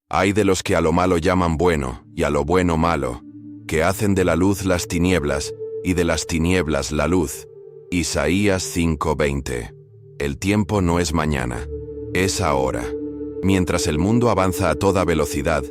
Ay de los que a lo malo llaman bueno y a lo bueno malo, que hacen de la luz las tinieblas y de las tinieblas la luz. Isaías 5:20. El tiempo no es mañana, es ahora. Mientras el mundo avanza a toda velocidad,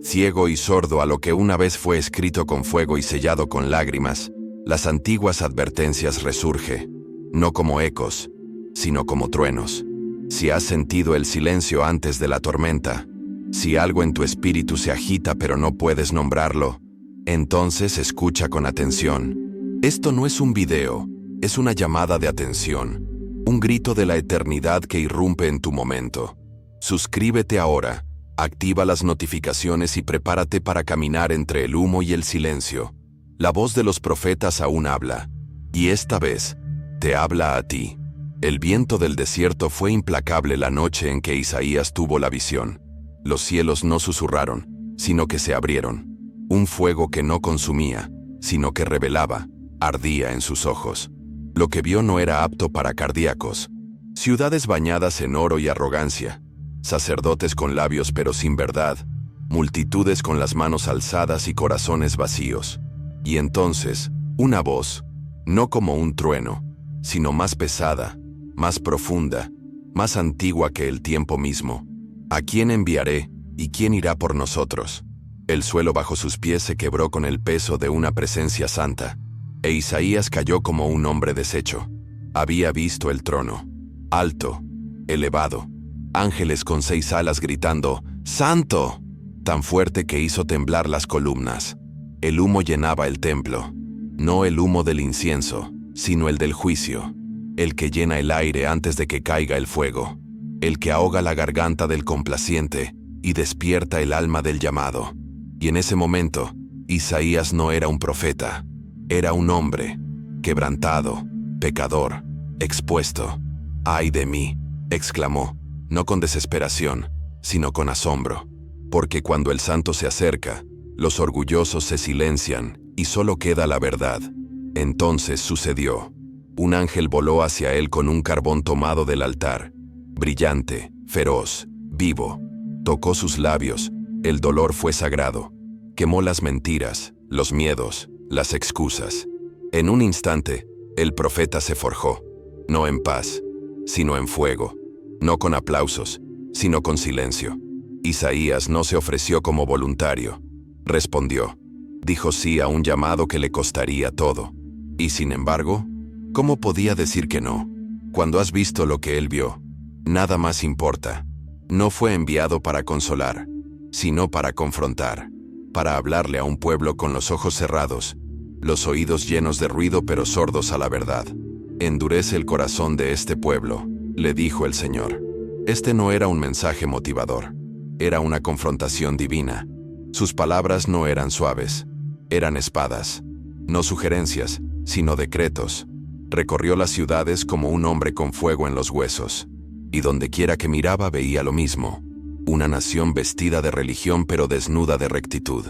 ciego y sordo a lo que una vez fue escrito con fuego y sellado con lágrimas, las antiguas advertencias resurge, no como ecos, sino como truenos. Si has sentido el silencio antes de la tormenta, si algo en tu espíritu se agita pero no puedes nombrarlo, entonces escucha con atención. Esto no es un video, es una llamada de atención, un grito de la eternidad que irrumpe en tu momento. Suscríbete ahora, activa las notificaciones y prepárate para caminar entre el humo y el silencio. La voz de los profetas aún habla, y esta vez, te habla a ti. El viento del desierto fue implacable la noche en que Isaías tuvo la visión. Los cielos no susurraron, sino que se abrieron. Un fuego que no consumía, sino que revelaba, ardía en sus ojos. Lo que vio no era apto para cardíacos. Ciudades bañadas en oro y arrogancia, sacerdotes con labios pero sin verdad, multitudes con las manos alzadas y corazones vacíos. Y entonces, una voz, no como un trueno, sino más pesada, más profunda, más antigua que el tiempo mismo. ¿A quién enviaré, y quién irá por nosotros? El suelo bajo sus pies se quebró con el peso de una presencia santa, e Isaías cayó como un hombre deshecho. Había visto el trono, alto, elevado, ángeles con 6 alas gritando, ¡Santo!, tan fuerte que hizo temblar las columnas. El humo llenaba el templo, no el humo del incienso, sino el del juicio, el que llena el aire antes de que caiga el fuego, el que ahoga la garganta del complaciente y despierta el alma del llamado. Y en ese momento, Isaías no era un profeta, era un hombre, quebrantado, pecador, expuesto. ¡Ay de mí!, exclamó, no con desesperación, sino con asombro, porque cuando el santo se acerca, los orgullosos se silencian y solo queda la verdad. Entonces sucedió. Un ángel voló hacia él con un carbón tomado del altar, brillante, feroz, vivo. Tocó sus labios, el dolor fue sagrado. Quemó las mentiras, los miedos, las excusas. En un instante, el profeta se forjó, no en paz, sino en fuego, no con aplausos, sino con silencio. Isaías no se ofreció como voluntario. Respondió, dijo sí a un llamado que le costaría todo. Y sin embargo, ¿cómo podía decir que no? Cuando has visto lo que él vio, nada más importa. No fue enviado para consolar, sino para confrontar, para hablarle a un pueblo con los ojos cerrados, los oídos llenos de ruido pero sordos a la verdad. Endurece el corazón de este pueblo, le dijo el Señor. Este no era un mensaje motivador, era una confrontación divina. Sus palabras no eran suaves, eran espadas, no sugerencias, sino decretos. Recorrió las ciudades como un hombre con fuego en los huesos, y donde quiera que miraba veía lo mismo, una nación vestida de religión pero desnuda de rectitud.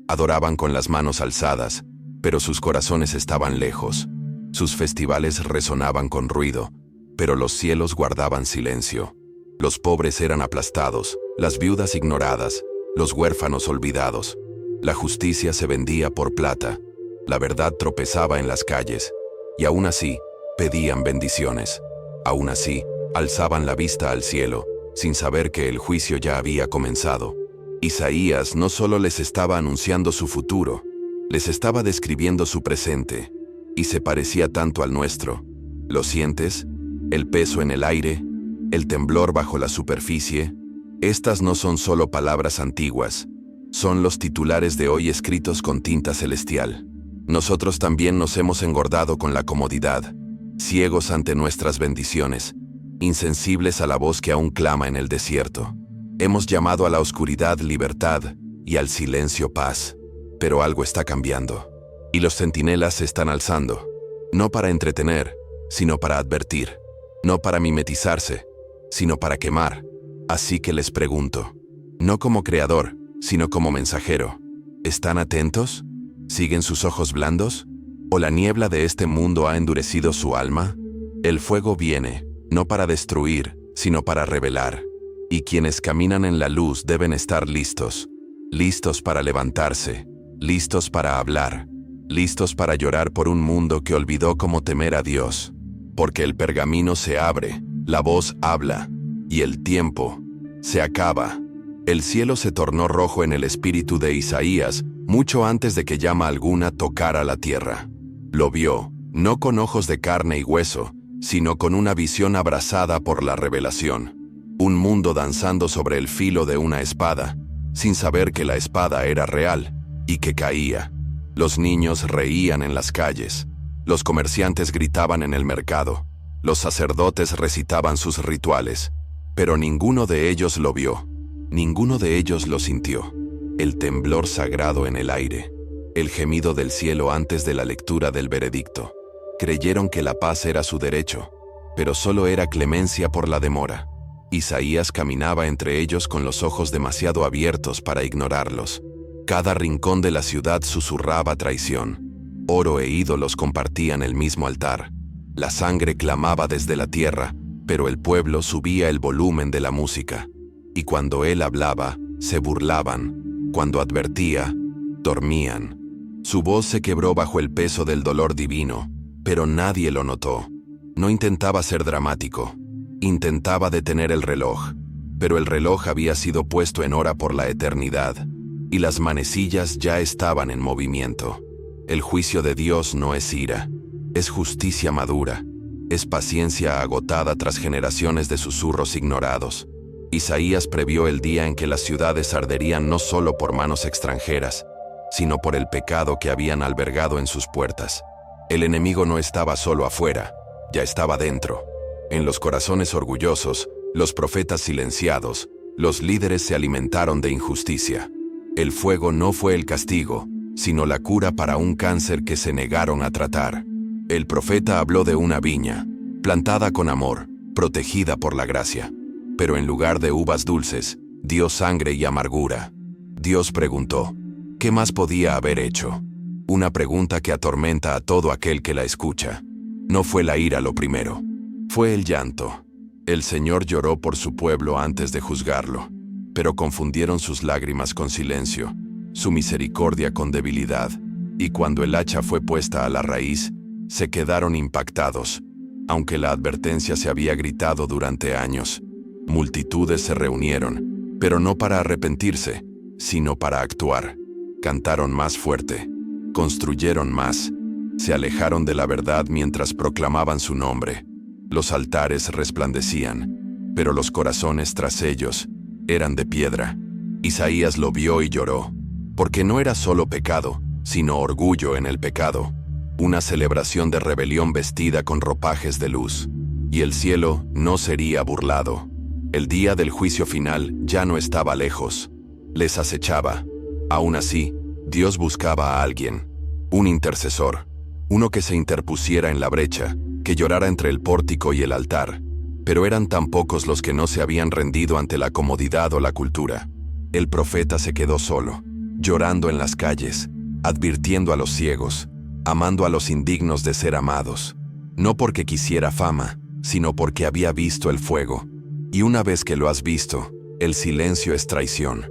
Adoraban con las manos alzadas, pero sus corazones estaban lejos. Sus festivales resonaban con ruido, pero los cielos guardaban silencio. Los pobres eran aplastados, las viudas ignoradas, los huérfanos olvidados. La justicia se vendía por plata, la verdad tropezaba en las calles, y aún así, pedían bendiciones. Aún así, alzaban la vista al cielo, sin saber que el juicio ya había comenzado. Isaías no solo les estaba anunciando su futuro, les estaba describiendo su presente, y se parecía tanto al nuestro. ¿Lo sientes? El peso en el aire, el temblor bajo la superficie. Estas no son solo palabras antiguas, son los titulares de hoy escritos con tinta celestial. Nosotros también nos hemos engordado con la comodidad, ciegos ante nuestras bendiciones, insensibles a la voz que aún clama en el desierto. Hemos llamado a la oscuridad libertad y al silencio paz, pero algo está cambiando. Y los centinelas se están alzando, no para entretener, sino para advertir, no para mimetizarse, sino para quemar. Así que les pregunto, no como creador, sino como mensajero, ¿están atentos? ¿Siguen sus ojos blandos? ¿O la niebla de este mundo ha endurecido su alma? El fuego viene, no para destruir, sino para revelar. y quienes caminan en la luz deben estar listos, listos para levantarse, listos para hablar, listos para llorar por un mundo que olvidó cómo temer a Dios, porque el pergamino se abre, la voz habla, y el tiempo se acaba. El cielo se tornó rojo en el espíritu de Isaías, mucho antes de que llama alguna tocara la tierra. Lo vio, no con ojos de carne y hueso, sino con una visión abrazada por la revelación. Un mundo danzando sobre el filo de una espada, sin saber que la espada era real y que caía. Los niños reían en las calles, los comerciantes gritaban en el mercado, los sacerdotes recitaban sus rituales, pero ninguno de ellos lo vio, ninguno de ellos lo sintió. El temblor sagrado en el aire, el gemido del cielo antes de la lectura del veredicto. Creyeron que la paz era su derecho, pero solo era clemencia por la demora. Isaías caminaba entre ellos con los ojos demasiado abiertos para ignorarlos. Cada rincón de la ciudad susurraba traición. Oro e ídolos compartían el mismo altar. La sangre clamaba desde la tierra, pero el pueblo subía el volumen de la música. Y cuando él hablaba, se burlaban. Cuando advertía, dormían. Su voz se quebró bajo el peso del dolor divino, pero nadie lo notó. No intentaba ser dramático. Intentaba detener el reloj, pero el reloj había sido puesto en hora por la eternidad, y las manecillas ya estaban en movimiento. El juicio de Dios no es ira, es justicia madura, es paciencia agotada tras generaciones de susurros ignorados. Isaías previó el día en que las ciudades arderían no solo por manos extranjeras, sino por el pecado que habían albergado en sus puertas. El enemigo no estaba solo afuera, ya estaba dentro. En los corazones orgullosos, los profetas silenciados, los líderes se alimentaron de injusticia. El fuego no fue el castigo, sino la cura para un cáncer que se negaron a tratar. El profeta habló de una viña, plantada con amor, protegida por la gracia. Pero en lugar de uvas dulces, dio sangre y amargura. Dios preguntó, ¿qué más podía haber hecho? Una pregunta que atormenta a todo aquel que la escucha. No fue la ira lo primero, fue el llanto. El Señor lloró por su pueblo antes de juzgarlo, pero confundieron sus lágrimas con silencio, su misericordia con debilidad, y cuando el hacha fue puesta a la raíz, se quedaron impactados, aunque la advertencia se había gritado durante años. Multitudes se reunieron, pero no para arrepentirse, sino para actuar. Cantaron más fuerte, construyeron más, se alejaron de la verdad mientras proclamaban su nombre. Los altares resplandecían, pero los corazones tras ellos eran de piedra. Isaías lo vio y lloró, porque no era solo pecado, sino orgullo en el pecado, una celebración de rebelión vestida con ropajes de luz. Y el cielo no sería burlado. El día del juicio final ya no estaba lejos. Les acechaba. Aún así, Dios buscaba a alguien, un intercesor, uno que se interpusiera en la brecha, que llorara entre el pórtico y el altar. Pero eran tan pocos los que no se habían rendido ante la comodidad o la cultura. El profeta se quedó solo, llorando en las calles, advirtiendo a los ciegos, amando a los indignos de ser amados. No porque quisiera fama, sino porque había visto el fuego. Y una vez que lo has visto, el silencio es traición.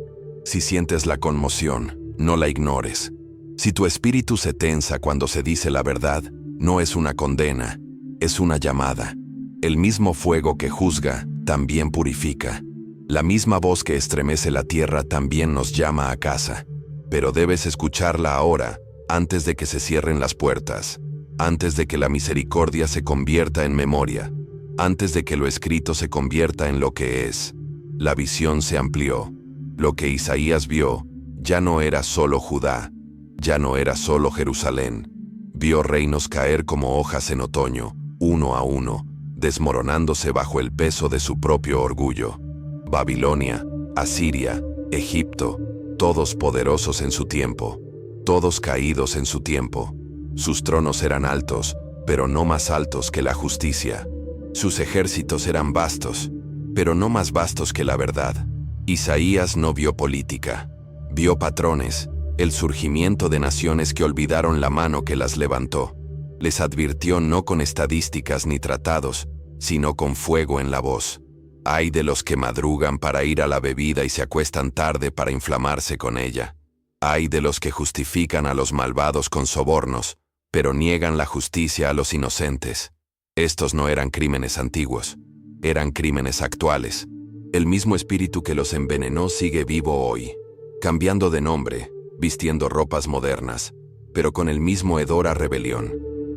Si sientes la conmoción, no la ignores. Si tu espíritu se tensa cuando se dice la verdad, no es una condena, es una llamada. El mismo fuego que juzga, también purifica. La misma voz que estremece la tierra también nos llama a casa. Pero debes escucharla ahora, antes de que se cierren las puertas, antes de que la misericordia se convierta en memoria, antes de que lo escrito se convierta en lo que es. La visión se amplió. Lo que Isaías vio ya no era solo Judá, ya no era solo Jerusalén. Vio reinos caer como hojas en otoño, uno a uno, desmoronándose bajo el peso de su propio orgullo. Babilonia, Asiria, Egipto, todos poderosos en su tiempo, todos caídos en su tiempo. Sus tronos eran altos, pero no más altos que la justicia. Sus ejércitos eran vastos, pero no más vastos que la verdad. Isaías no vio política, vio patrones, el surgimiento de naciones que olvidaron la mano que las levantó. Les advirtió no con estadísticas ni tratados, sino con fuego en la voz. Ay de los que madrugan para ir a la bebida y se acuestan tarde para inflamarse con ella. Ay de los que justifican a los malvados con sobornos, pero niegan la justicia a los inocentes. Estos no eran crímenes antiguos, eran crímenes actuales. El mismo espíritu que los envenenó sigue vivo hoy, cambiando de nombre, vistiendo ropas modernas, pero con el mismo hedor a rebelión.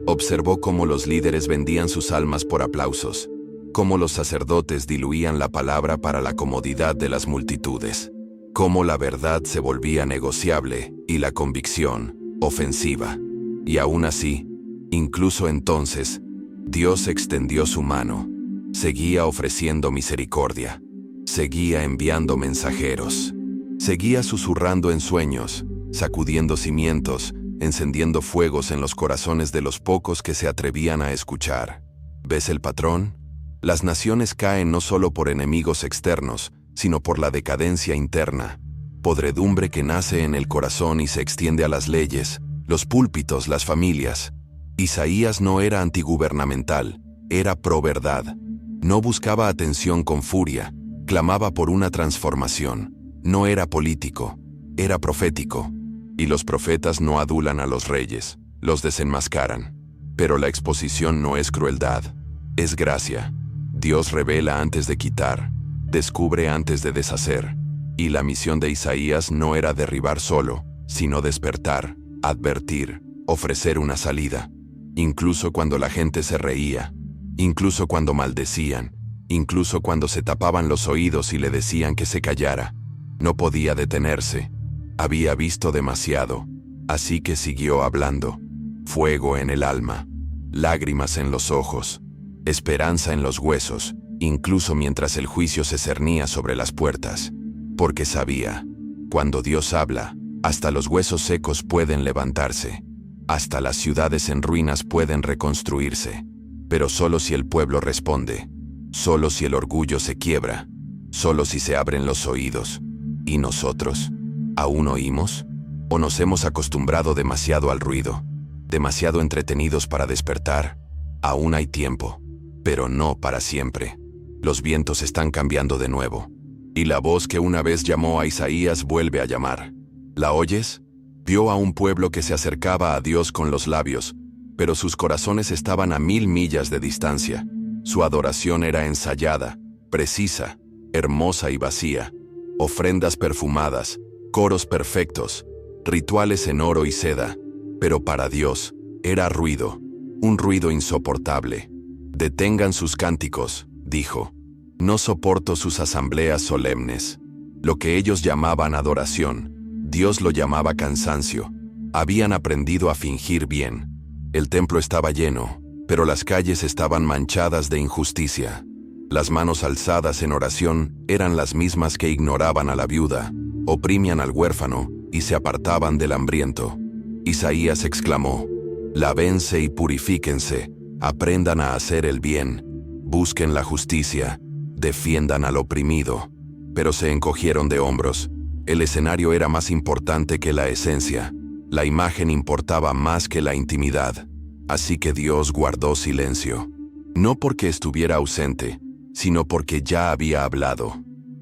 Observó cómo los líderes vendían sus almas por aplausos, cómo los sacerdotes diluían la palabra para la comodidad de las multitudes, cómo la verdad se volvía negociable y la convicción ofensiva. Y aún así, incluso entonces, Dios extendió su mano, seguía ofreciendo misericordia, seguía enviando mensajeros, seguía susurrando en sueños, sacudiendo cimientos, encendiendo fuegos en los corazones de los pocos que se atrevían a escuchar. ¿Ves el patrón? Las naciones caen no solo por enemigos externos, sino por la decadencia interna, podredumbre que nace en el corazón y se extiende a las leyes, los púlpitos, las familias. Isaías no era antigubernamental, era pro-verdad. No buscaba atención con furia, clamaba por una transformación. No era político, era profético. Y los profetas no adulan a los reyes, los desenmascaran. Pero la exposición no es crueldad, es gracia. Dios revela antes de quitar, descubre antes de deshacer. Y la misión de Isaías no era derribar solo, sino despertar, advertir, ofrecer una salida. Incluso cuando la gente se reía, incluso cuando maldecían, incluso cuando se tapaban los oídos y le decían que se callara, no podía detenerse. Había visto demasiado, así que siguió hablando. Fuego en el alma, lágrimas en los ojos, esperanza en los huesos, incluso mientras el juicio se cernía sobre las puertas. Porque sabía, cuando Dios habla, hasta los huesos secos pueden levantarse, hasta las ciudades en ruinas pueden reconstruirse, pero solo si el pueblo responde, solo si el orgullo se quiebra, solo si se abren los oídos. ¿Y nosotros? ¿Aún oímos? ¿O nos hemos acostumbrado demasiado al ruido? ¿Demasiado entretenidos para despertar? Aún hay tiempo, pero no para siempre. Los vientos están cambiando de nuevo. Y la voz que una vez llamó a Isaías vuelve a llamar. ¿La oyes? Vio a un pueblo que se acercaba a Dios con los labios, pero sus corazones estaban a 1000 millas de distancia. Su adoración era ensayada, precisa, hermosa y vacía. Ofrendas perfumadas, coros perfectos, rituales en oro y seda, pero para Dios era ruido, un ruido insoportable. Detengan sus cánticos, dijo. No soporto sus asambleas solemnes. Lo que ellos llamaban adoración, Dios lo llamaba cansancio. Habían aprendido a fingir bien. El templo estaba lleno, pero las calles estaban manchadas de injusticia. Las manos alzadas en oración eran las mismas que ignoraban a la viuda, oprimían al huérfano y se apartaban del hambriento. Isaías exclamó: lávense y purifíquense, aprendan a hacer el bien, busquen la justicia, defiendan al oprimido. Pero se encogieron de hombros. El escenario era más importante que la esencia. La imagen importaba más que la intimidad. Así que Dios guardó silencio. No porque estuviera ausente, sino porque ya había hablado.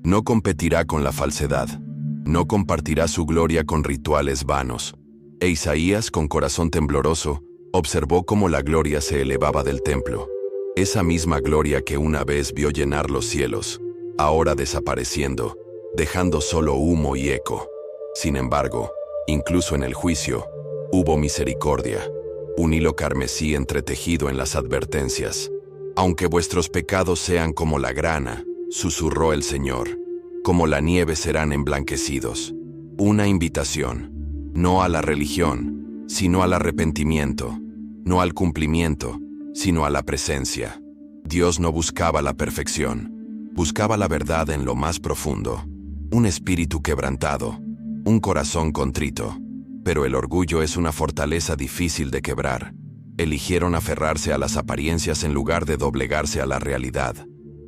No competirá con la falsedad. No compartirá su gloria con rituales vanos. E Isaías, con corazón tembloroso, observó cómo la gloria se elevaba del templo. Esa misma gloria que una vez vio llenar los cielos, ahora desapareciendo, dejando solo humo y eco. Sin embargo, incluso en el juicio, hubo misericordia, un hilo carmesí entretejido en las advertencias. Aunque vuestros pecados sean como la grana, susurró el Señor, como la nieve serán emblanquecidos. Una invitación, no a la religión, sino al arrepentimiento, no al cumplimiento, sino a la presencia. Dios no buscaba la perfección, buscaba la verdad en lo más profundo, un espíritu quebrantado, un corazón contrito. Pero el orgullo es una fortaleza difícil de quebrar. Eligieron aferrarse a las apariencias en lugar de doblegarse a la realidad.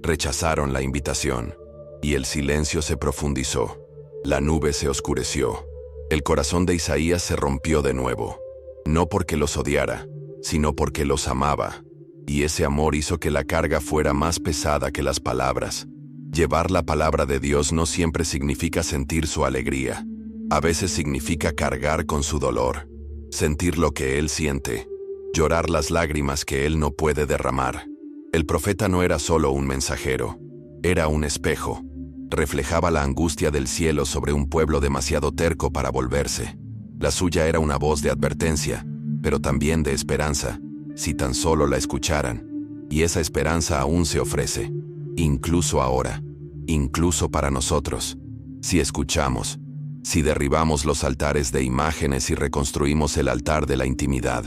Rechazaron la invitación, y el silencio se profundizó. La nube se oscureció. El corazón de Isaías se rompió de nuevo, no porque los odiara, sino porque los amaba. Y ese amor hizo que la carga fuera más pesada que las palabras, Llevar la palabra de Dios no siempre significa sentir su alegría. A veces significa cargar con su dolor, sentir lo que Él siente, llorar las lágrimas que Él no puede derramar. El profeta no era solo un mensajero, era un espejo. Reflejaba la angustia del cielo sobre un pueblo demasiado terco para volverse. La suya era una voz de advertencia, pero también de esperanza, si tan solo la escucharan. Y esa esperanza aún se ofrece, incluso ahora, incluso para nosotros. Si escuchamos, si derribamos los altares de imágenes y reconstruimos el altar de la intimidad,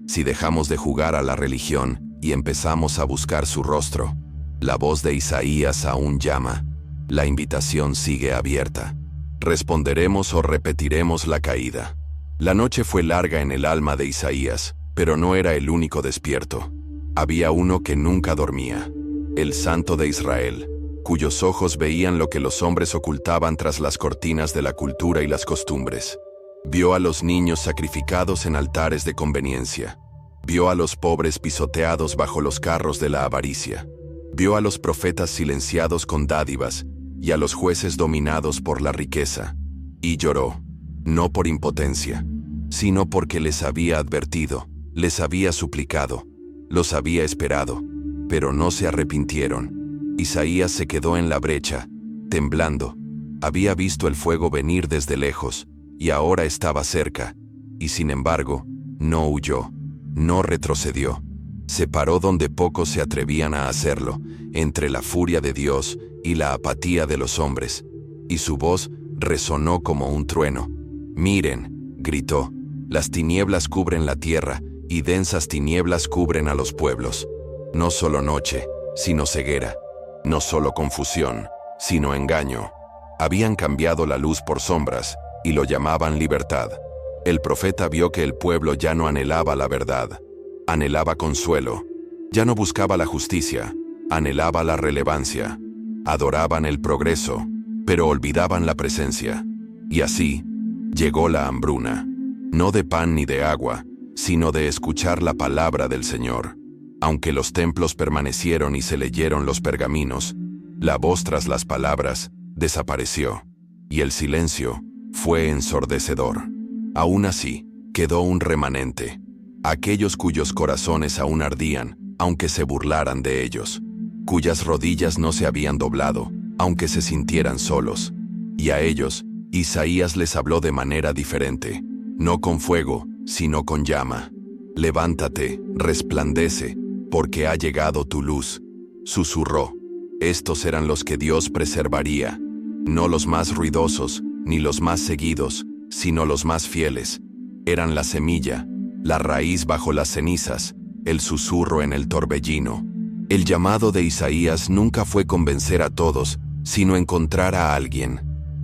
si dejamos de jugar a la religión y empezamos a buscar su rostro, la voz de Isaías aún llama. La invitación sigue abierta. ¿Responderemos o repetiremos la caída? La noche fue larga en el alma de Isaías, pero no era el único despierto. Había uno que nunca dormía, el Santo de Israel, cuyos ojos veían lo que los hombres ocultaban tras las cortinas de la cultura y las costumbres. Vio a los niños sacrificados en altares de conveniencia. Vio a los pobres pisoteados bajo los carros de la avaricia. Vio a los profetas silenciados con dádivas y a los jueces dominados por la riqueza. Y lloró, no por impotencia, sino porque les había advertido, les había suplicado, los había esperado, pero no se arrepintieron. Isaías se quedó en la brecha, temblando. Había visto el fuego venir desde lejos, y ahora estaba cerca, y sin embargo, no huyó, no retrocedió. Se paró donde pocos se atrevían a hacerlo, entre la furia de Dios y la apatía de los hombres, y su voz resonó como un trueno. «Miren», gritó, «las tinieblas cubren la tierra, y densas tinieblas cubren a los pueblos. No solo noche, sino ceguera. No solo confusión, sino engaño». Habían cambiado la luz por sombras, y lo llamaban libertad. El profeta vio que el pueblo ya no anhelaba la verdad, anhelaba consuelo. Ya no buscaba la justicia, anhelaba la relevancia. Adoraban el progreso, pero olvidaban la presencia. Y así, llegó la hambruna, no de pan ni de agua, sino de escuchar la palabra del Señor. Aunque los templos permanecieron y se leyeron los pergaminos, la voz tras las palabras desapareció, y el silencio fue ensordecedor. Aún así, quedó un remanente, aquellos cuyos corazones aún ardían, aunque se burlaran de ellos, cuyas rodillas no se habían doblado, aunque se sintieran solos. Y a ellos, Isaías les habló de manera diferente, no con fuego, sino con llama. «Levántate, resplandece, porque ha llegado tu luz», susurró. Estos eran los que Dios preservaría, no los más ruidosos, ni los más seguidos, sino los más fieles. Eran la semilla, la raíz bajo las cenizas, el susurro en el torbellino. El llamado de Isaías nunca fue convencer a todos, sino encontrar a alguien.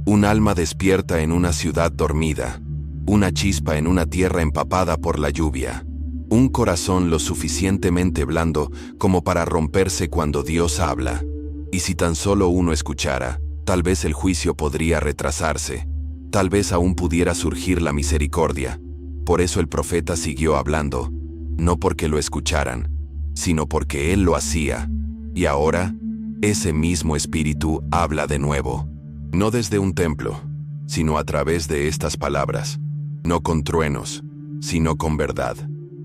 Un alma despierta en una ciudad dormida, una chispa en una tierra empapada por la lluvia, un corazón lo suficientemente blando como para romperse cuando Dios habla. Y si tan solo uno escuchara, tal vez el juicio podría retrasarse, tal vez aún pudiera surgir la misericordia. Por eso el profeta siguió hablando, no porque lo escucharan, sino porque él lo hacía. Y ahora, ese mismo espíritu habla de nuevo, no desde un templo, sino a través de estas palabras, no con truenos, sino con verdad.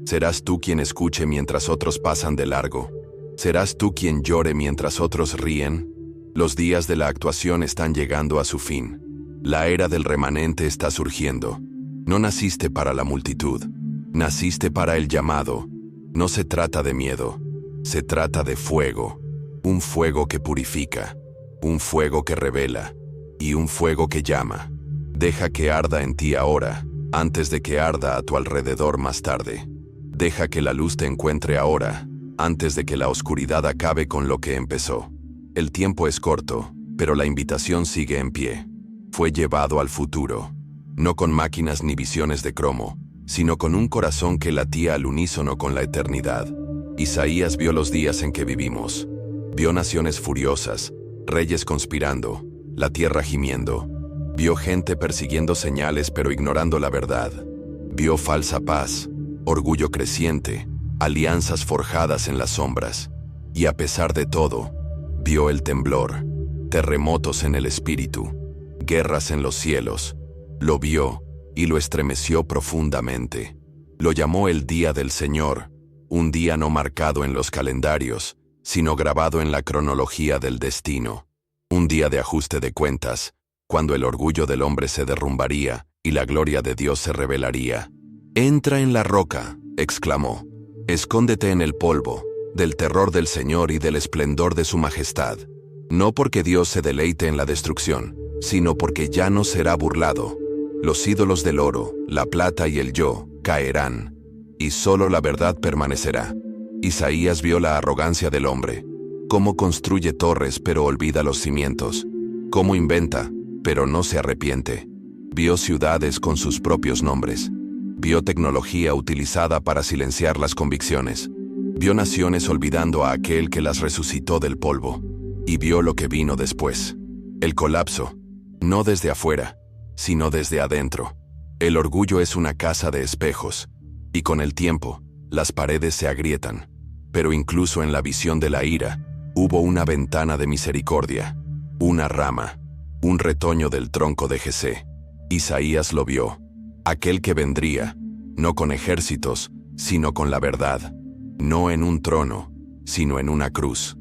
Serás tú quien escuche mientras otros pasan de largo. ¿Serás tú quien llore mientras otros ríen? Los días de la actuación están llegando a su fin. La era del remanente está surgiendo. No naciste para la multitud, naciste para el llamado. No se trata de miedo, se trata de fuego. Un fuego que purifica, un fuego que revela y un fuego que llama. Deja que arda en ti ahora, antes de que arda a tu alrededor más tarde. Deja que la luz te encuentre ahora, antes de que la oscuridad acabe con lo que empezó. El tiempo es corto, pero la invitación sigue en pie. Fue llevado al futuro, no con máquinas ni visiones de cromo, sino con un corazón que latía al unísono con la eternidad. Isaías vio los días en que vivimos. Vio naciones furiosas, reyes conspirando, la tierra gimiendo. Vio gente persiguiendo señales pero ignorando la verdad. Vio falsa paz, orgullo creciente, alianzas forjadas en las sombras. Y a pesar de todo, vio el temblor. terremotos en el espíritu, guerras en los cielos. Lo vio y lo estremeció profundamente. Lo llamó el día del Señor, un día no marcado en los calendarios, sino grabado en la cronología del destino. Un día de ajuste de cuentas, cuando el orgullo del hombre se derrumbaría y la gloria de Dios se revelaría. «Entra en la roca», exclamó. «Escóndete en el polvo, del terror del Señor y del esplendor de su majestad. No porque Dios se deleite en la destrucción, sino porque ya no será burlado. Los ídolos del oro, la plata y el yo caerán, y solo la verdad permanecerá». Isaías vio la arrogancia del hombre, cómo construye torres pero olvida los cimientos, cómo inventa, pero no se arrepiente. Vio ciudades con sus propios nombres, vio tecnología utilizada para silenciar las convicciones, vio naciones olvidando a aquel que las resucitó del polvo, y vio lo que vino después. El colapso, no desde afuera, sino desde adentro. El orgullo es una casa de espejos, y con el tiempo, las paredes se agrietan. Pero incluso en la visión de la ira, hubo una ventana de misericordia, una rama, un retoño del tronco de Jesé. Isaías lo vio, aquel que vendría, no con ejércitos, sino con la verdad, no en un trono, sino en una cruz.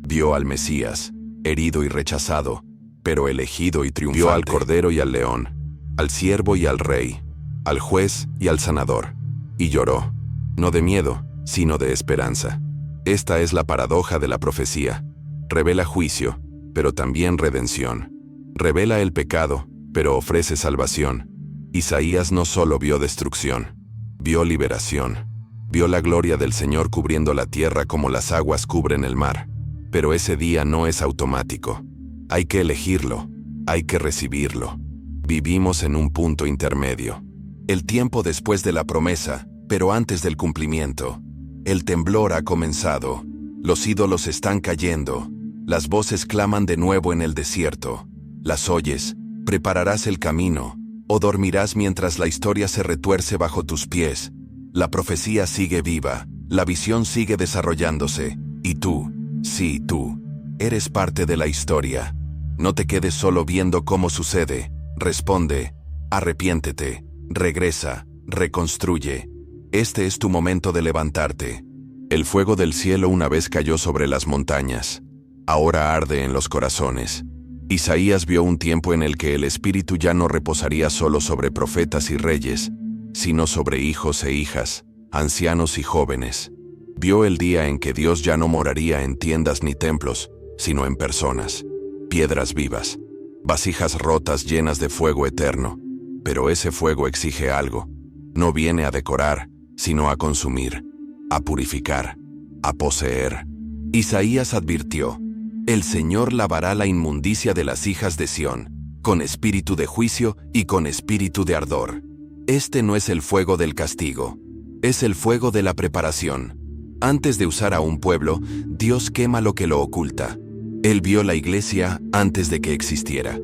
Vio al Mesías, herido y rechazado, pero elegido y triunfante. Vio al Cordero y al León, al Siervo y al Rey, al Juez y al Sanador. Y lloró, no de miedo, sino de esperanza. Esta es la paradoja de la profecía. Revela juicio, pero también redención. Revela el pecado, pero ofrece salvación. Isaías no solo vio destrucción, vio liberación. Vio la gloria del Señor cubriendo la tierra como las aguas cubren el mar. Pero ese día no es automático. Hay que elegirlo, hay que recibirlo. Vivimos en un punto intermedio. El tiempo después de la promesa, pero antes del cumplimiento. El temblor ha comenzado, los ídolos están cayendo, las voces claman de nuevo en el desierto. Las oyes, prepararás el camino, o dormirás mientras la historia se retuerce bajo tus pies. La profecía sigue viva, la visión sigue desarrollándose, y tú, sí tú, eres parte de la historia. No te quedes solo viendo cómo sucede, responde, arrepiéntete, regresa, reconstruye. Este es tu momento de levantarte. El fuego del cielo una vez cayó sobre las montañas. Ahora arde en los corazones. Isaías vio un tiempo en el que el Espíritu ya no reposaría solo sobre profetas y reyes, sino sobre hijos e hijas, ancianos y jóvenes. Vio el día en que Dios ya no moraría en tiendas ni templos, sino en personas, piedras vivas, vasijas rotas llenas de fuego eterno. Pero ese fuego exige algo. No viene a decorar, sino a consumir, a purificar, a poseer. Isaías advirtió: el Señor lavará la inmundicia de las hijas de Sión, con espíritu de juicio y con espíritu de ardor. Este no es el fuego del castigo, es el fuego de la preparación. Antes de usar a un pueblo, Dios quema lo que lo oculta. Él vio la iglesia antes de que existiera.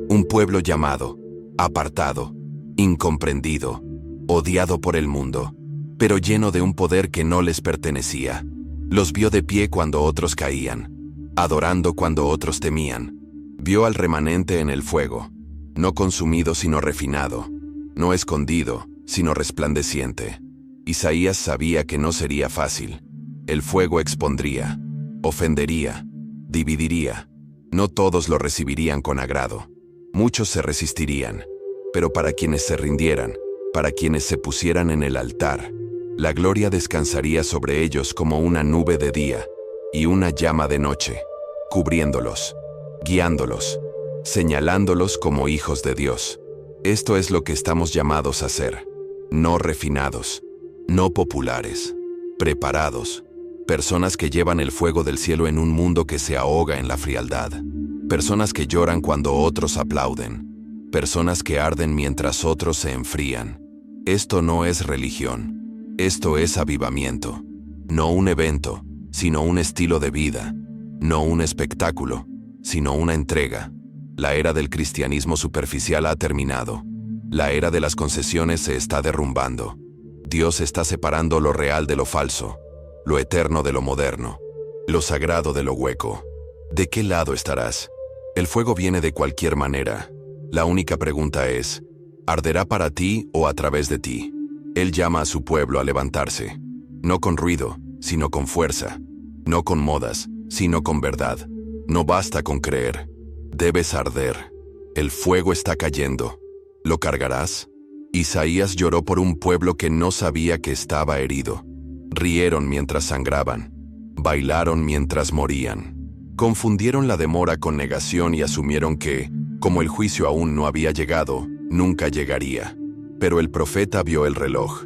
Un pueblo llamado, apartado, incomprendido, odiado por el mundo, pero lleno de un poder que no les pertenecía. Los vio de pie cuando otros caían, adorando cuando otros temían. Vio al remanente en el fuego, no consumido sino refinado, no escondido sino resplandeciente. Isaías sabía que no sería fácil. El fuego expondría, ofendería, dividiría. No todos lo recibirían con agrado. Muchos se resistirían, pero para quienes se rindieran, para quienes se pusieran en el altar, la gloria descansaría sobre ellos como una nube de día y una llama de noche, cubriéndolos, guiándolos, señalándolos como hijos de Dios. Esto es lo que estamos llamados a ser, no refinados, no populares, preparados, personas que llevan el fuego del cielo en un mundo que se ahoga en la frialdad, personas que lloran cuando otros aplauden, personas que arden mientras otros se enfrían. Esto no es religión, esto es avivamiento, no un evento, sino un estilo de vida, no un espectáculo, sino una entrega. La era del cristianismo superficial ha terminado, la era de las concesiones se está derrumbando. Dios está separando lo real de lo falso, lo eterno de lo moderno, lo sagrado de lo hueco. ¿De qué lado estarás? El fuego viene de cualquier manera. La única pregunta es, ¿arderá para ti o a través de ti? Él llama a su pueblo a levantarse, no con ruido, sino con fuerza, no con modas, sino con verdad. No basta con creer, debes arder. El fuego está cayendo. ¿Lo cargarás? Isaías lloró por un pueblo que no sabía que estaba herido. Rieron mientras sangraban, bailaron mientras morían. Confundieron la demora con negación y asumieron que, como el juicio aún no había llegado, nunca llegaría. Pero el profeta vio el reloj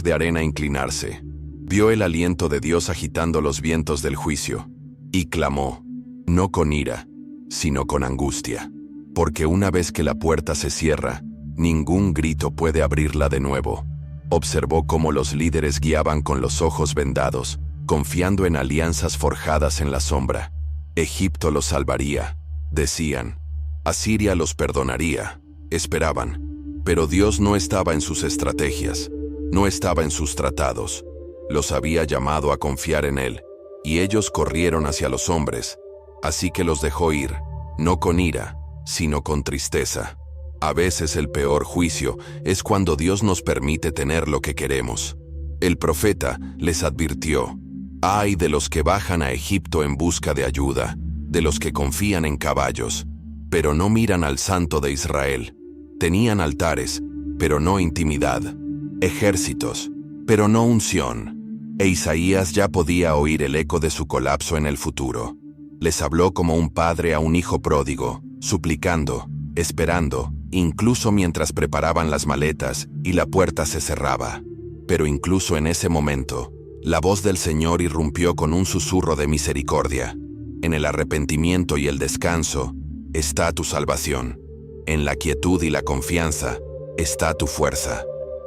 de arena inclinarse, vio el aliento de Dios agitando los vientos del juicio, y clamó, no con ira, sino con angustia. Porque una vez que la puerta se cierra, ningún grito puede abrirla de nuevo. Observó cómo los líderes guiaban con los ojos vendados, confiando en alianzas forjadas en la sombra. Egipto los salvaría, decían. Asiria los perdonaría, esperaban. Pero Dios no estaba en sus estrategias, no estaba en sus tratados. Los había llamado a confiar en Él, y ellos corrieron hacia los hombres. Así que los dejó ir, no con ira, sino con tristeza. A veces el peor juicio es cuando Dios nos permite tener lo que queremos. El profeta les advirtió, ay de los que bajan a Egipto en busca de ayuda, de los que confían en caballos, pero no miran al Santo de Israel. Tenían altares, pero no intimidad, ejércitos, pero no unción. E Isaías ya podía oír el eco de su colapso en el futuro. Les habló como un padre a un hijo pródigo, suplicando, esperando, incluso mientras preparaban las maletas y la puerta se cerraba. Pero incluso en ese momento, la voz del Señor irrumpió con un susurro de misericordia. En el arrepentimiento y el descanso está tu salvación. En la quietud y la confianza está tu fuerza.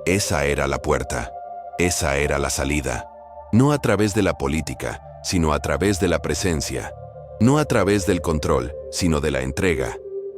Esa era la puerta. Esa era la salida. No a través de la política, sino a través de la presencia. No a través del control, sino de la entrega.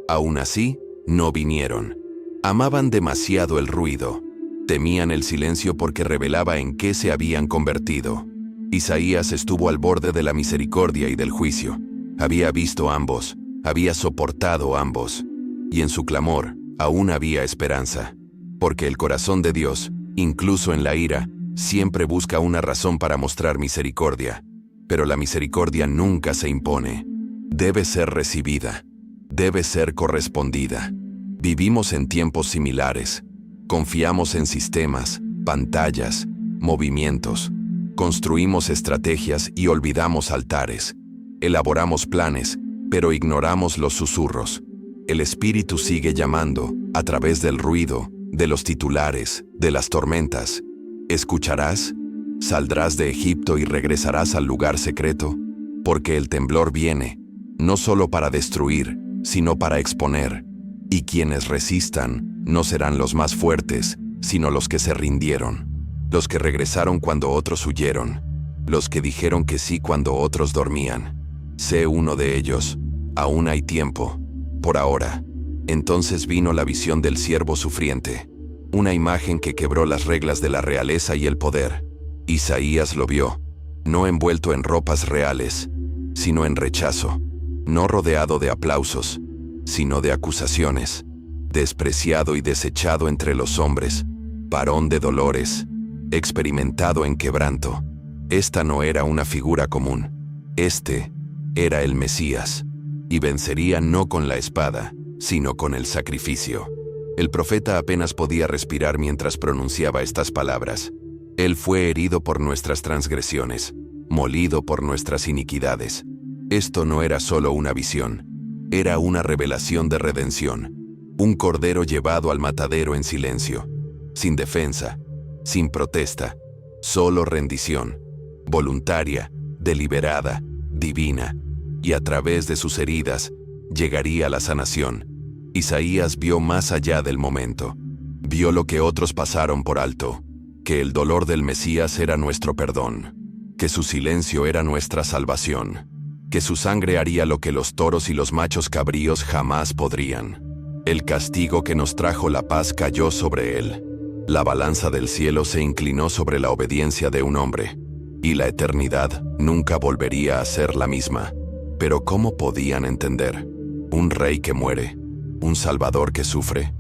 Aún así, no vinieron. Amaban demasiado el ruido. Temían el silencio porque revelaba en qué se habían convertido. Isaías estuvo al borde de la misericordia y del juicio. Había visto ambos, había soportado ambos. Y en su clamor, aún había esperanza. Porque el corazón de Dios, incluso en la ira, siempre busca una razón para mostrar misericordia. Pero la misericordia nunca se impone. Debe ser recibida. Debe ser correspondida. Vivimos en tiempos similares. Confiamos en sistemas, pantallas, movimientos. Construimos estrategias y olvidamos altares. Elaboramos planes, pero ignoramos los susurros. El Espíritu sigue llamando, a través del ruido, de los titulares, de las tormentas. ¿Escucharás? ¿Saldrás de Egipto y regresarás al lugar secreto? Porque el temblor viene, no solo para destruir, sino para exponer. Y quienes resistan no serán los más fuertes, sino los que se rindieron. Los que regresaron cuando otros huyeron. Los que dijeron que sí cuando otros dormían. Sé uno de ellos. Aún hay tiempo. Por ahora. Entonces vino la visión del siervo sufriente. Una imagen que quebró las reglas de la realeza y el poder. Isaías lo vio. No envuelto en ropas reales, sino en rechazo. No rodeado de aplausos, sino de acusaciones. Despreciado y desechado entre los hombres. Varón de dolores. Experimentado en quebranto. Esta no era una figura común. Este era el Mesías. Y vencería no con la espada, sino con el sacrificio. El profeta apenas podía respirar mientras pronunciaba estas palabras. Él fue herido por nuestras transgresiones, molido por nuestras iniquidades. Esto no era solo una visión, era una revelación de redención. Un cordero llevado al matadero en silencio, sin defensa, sin protesta, solo rendición, voluntaria, deliberada, divina. Y a través de sus heridas, llegaría la sanación. Isaías vio más allá del momento. Vio lo que otros pasaron por alto, que el dolor del Mesías era nuestro perdón, que su silencio era nuestra salvación, que su sangre haría lo que los toros y los machos cabríos jamás podrían. El castigo que nos trajo la paz cayó sobre él. La balanza del cielo se inclinó sobre la obediencia de un hombre, y la eternidad nunca volvería a ser la misma. Pero ¿cómo podían entender? Un rey que muere, un salvador que sufre,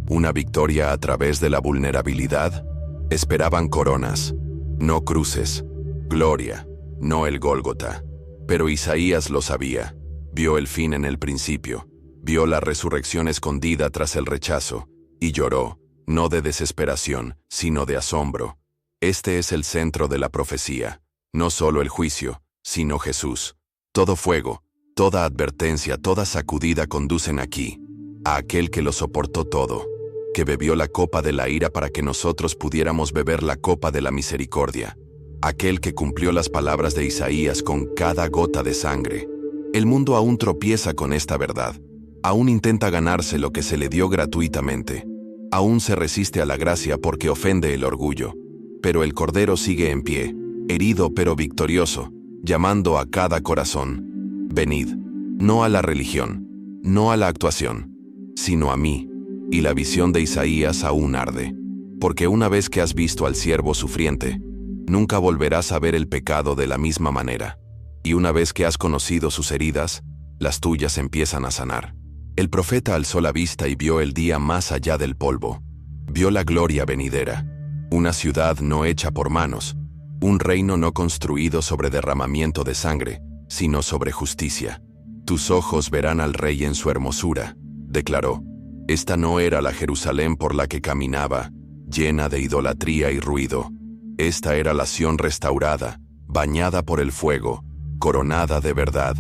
una victoria a través de la vulnerabilidad. Esperaban coronas, no cruces, gloria, no el Gólgota. Pero Isaías lo sabía, vio el fin en el principio, vio la resurrección escondida tras el rechazo, y lloró, no de desesperación, sino de asombro. Este es el centro de la profecía, no solo el juicio, sino Jesús. Todo fuego, toda advertencia, toda sacudida conducen aquí, a aquel que lo soportó todo, que bebió la copa de la ira para que nosotros pudiéramos beber la copa de la misericordia, aquel que cumplió las palabras de Isaías con cada gota de sangre. El mundo aún tropieza con esta verdad, aún intenta ganarse lo que se le dio gratuitamente, aún se resiste a la gracia porque ofende el orgullo, pero el Cordero sigue en pie, herido pero victorioso, llamando a cada corazón: venid, no a la religión, no a la actuación, sino a mí. Y la visión de Isaías aún arde, porque una vez que has visto al siervo sufriente, nunca volverás a ver el pecado de la misma manera. Y una vez que has conocido sus heridas, las tuyas empiezan a sanar. El profeta alzó la vista y vio el día más allá del polvo. Vio la gloria venidera, una ciudad no hecha por manos, un reino no construido sobre derramamiento de sangre, sino sobre justicia. Tus ojos verán al rey en su hermosura, declaró. Esta no era la Jerusalén por la que caminaba, llena de idolatría y ruido. Esta era la Sión restaurada, bañada por el fuego, coronada de verdad.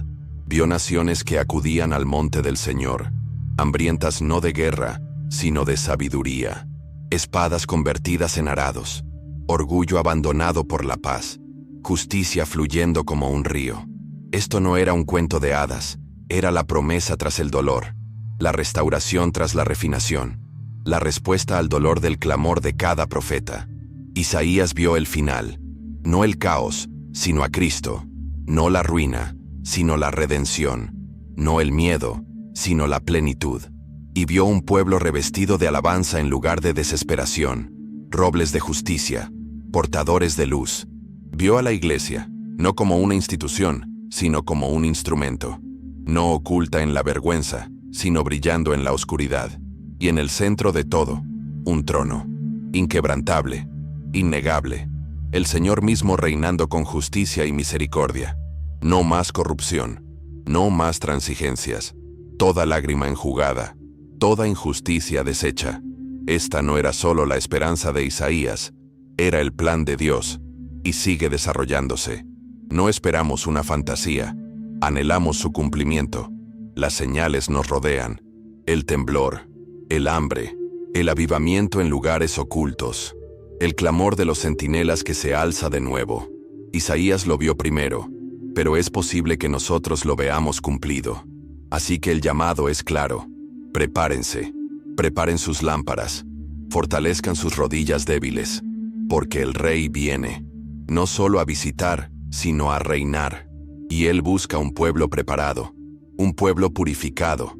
Vio naciones que acudían al monte del Señor, hambrientas no de guerra, sino de sabiduría. Espadas convertidas en arados, orgullo abandonado por la paz, justicia fluyendo como un río. Esto no era un cuento de hadas, era la promesa tras el dolor, la restauración tras la refinación, la respuesta al dolor del clamor de cada profeta. Isaías vio el final, no el caos, sino a Cristo, no la ruina, sino la redención, no el miedo, sino la plenitud. Y vio un pueblo revestido de alabanza en lugar de desesperación, robles de justicia, portadores de luz. Vio a la iglesia, no como una institución, sino como un instrumento, no oculta en la vergüenza, sino brillando en la oscuridad, y en el centro de todo, un trono, inquebrantable, innegable, el Señor mismo reinando con justicia y misericordia. No más corrupción, no más transigencias, toda lágrima enjugada, toda injusticia deshecha. Esta no era solo la esperanza de Isaías, era el plan de Dios, y sigue desarrollándose. No esperamos una fantasía, anhelamos su cumplimiento. Las señales nos rodean, el temblor, el hambre, el avivamiento en lugares ocultos, el clamor de los centinelas que se alza de nuevo. Isaías lo vio primero, pero es posible que nosotros lo veamos cumplido. Así que el llamado es claro: prepárense, preparen sus lámparas, fortalezcan sus rodillas débiles, porque el Rey viene, no solo a visitar, sino a reinar, y Él busca un pueblo preparado, un pueblo purificado,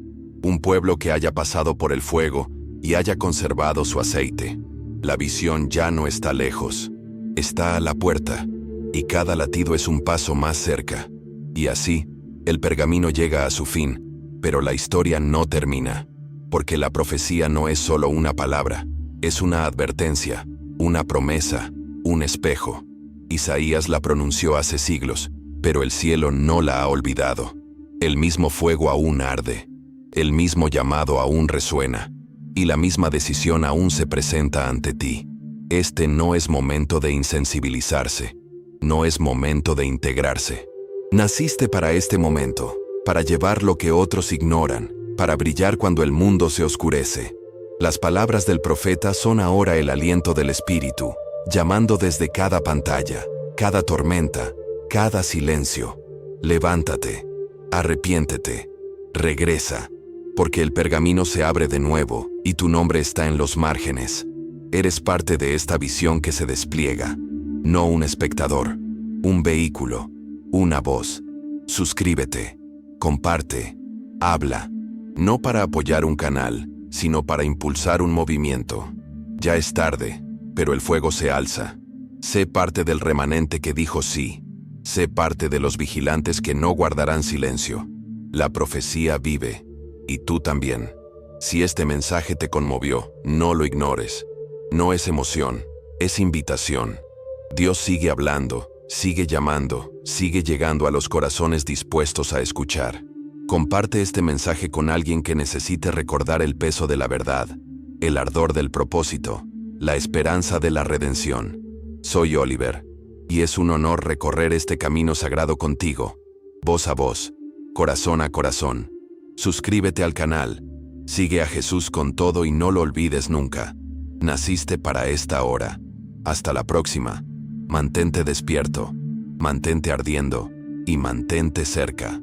un pueblo que haya pasado por el fuego y haya conservado su aceite. La visión ya no está lejos, está a la puerta, y cada latido es un paso más cerca. Y así, el pergamino llega a su fin, pero la historia no termina, porque la profecía no es solo una palabra, es una advertencia, una promesa, un espejo. Isaías la pronunció hace siglos, pero el cielo no la ha olvidado. El mismo fuego aún arde, el mismo llamado aún resuena, y la misma decisión aún se presenta ante ti. Este no es momento de insensibilizarse, no es momento de integrarse. Naciste para este momento, para llevar lo que otros ignoran, para brillar cuando el mundo se oscurece. Las palabras del profeta son ahora el aliento del Espíritu, llamando desde cada pantalla, cada tormenta, cada silencio. Levántate, arrepiéntete, regresa, porque el pergamino se abre de nuevo y tu nombre está en los márgenes. Eres parte de esta visión que se despliega, no un espectador, un vehículo, una voz. Suscríbete, comparte, habla, no para apoyar un canal, sino para impulsar un movimiento. Ya es tarde, pero el fuego se alza. Sé parte del remanente que dijo sí. Sé parte de los vigilantes que no guardarán silencio. La profecía vive. Y tú también. Si este mensaje te conmovió, no lo ignores. No es emoción, es invitación. Dios sigue hablando, sigue llamando, sigue llegando a los corazones dispuestos a escuchar. Comparte este mensaje con alguien que necesite recordar el peso de la verdad, el ardor del propósito, la esperanza de la redención. Soy Oliver, y es un honor recorrer este camino sagrado contigo, voz a voz, corazón a corazón. Suscríbete al canal, sigue a Jesús con todo y no lo olvides nunca. Naciste para esta hora. Hasta la próxima. Mantente despierto, mantente ardiendo y mantente cerca.